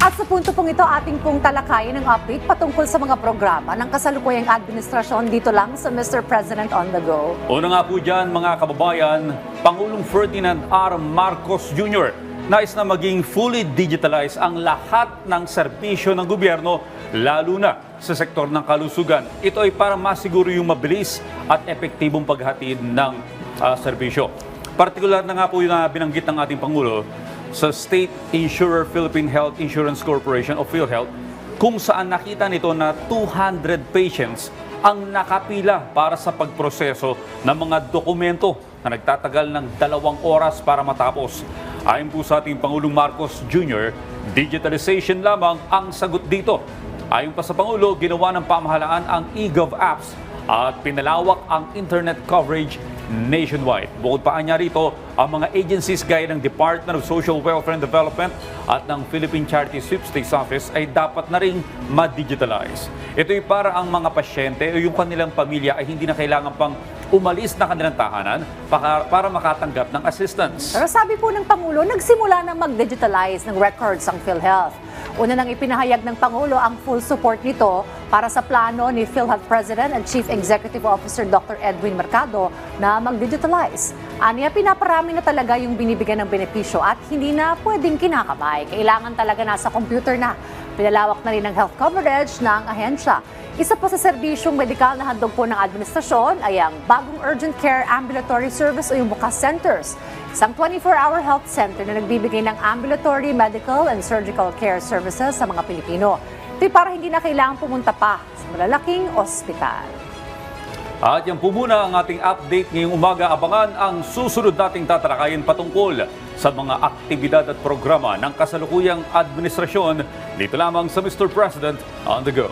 At sa punto pong ito, ating pong talakayin ang update patungkol sa mga programa ng kasalukuyang administrasyon dito lang sa Mr. President on the Go. Una nga po dyan mga kababayan, Pangulong Ferdinand R. Marcos Jr. nais na maging fully digitalized ang lahat ng serbisyo ng gobyerno, lalo na sa sektor ng kalusugan. Ito ay para masiguro yung mabilis at epektibong paghatid ng serbisyo. Partikular na nga po yung binanggit ng ating Pangulo sa State Insurer Philippine Health Insurance Corporation o PhilHealth, kung saan nakita nito na 200 patients ang nakapila para sa pagproseso ng mga dokumento na nagtatagal ng 2 oras para matapos. Ayon po sa ating Pangulong Marcos Jr., digitalization lamang ang sagot dito. Ayon pa sa Pangulo, ginawa ng pamahalaan ang eGov apps at pinalawak ang internet coverage nationwide. Bukod pa niya rito, ang mga agencies gaya ng Department of Social Welfare and Development at ng Philippine Charity Sweepstakes Office ay dapat na rin ma-digitalize. Ito ay para ang mga pasyente o yung kanilang pamilya ay hindi na kailangan pang umalis na kanilang tahanan para makatanggap ng assistance. Pero sabi po ng Pangulo, nagsimula na mag-digitalize ng records ang PhilHealth. Una nang ipinahayag ng Pangulo ang full support nito para sa plano ni PhilHealth President and Chief Executive Officer Dr. Edwin Mercado na mag-digitalize. Aniya, pinaparami na talaga yung binibigyan ng benepisyo at hindi na pwedeng kinakamay. Kailangan talaga nasa computer na. Pinalawak na rin ang health coverage ng ahensya. Isa pa sa serbisyong medikal na handog po ng administrasyon ay ang bagong urgent care ambulatory service o yung Bukas Centers. Isang 24-hour health center na nagbibigay ng ambulatory medical and surgical care services sa mga Pilipino. Ito para hindi na kailangan pumunta pa sa malalaking ospital. At yan po muna ang ating update ngayong umaga. Abangan ang susunod nating tatalakayin patungkol sa mga aktibidad at programa ng kasalukuyang administrasyon dito lamang sa Mr. President on the Go.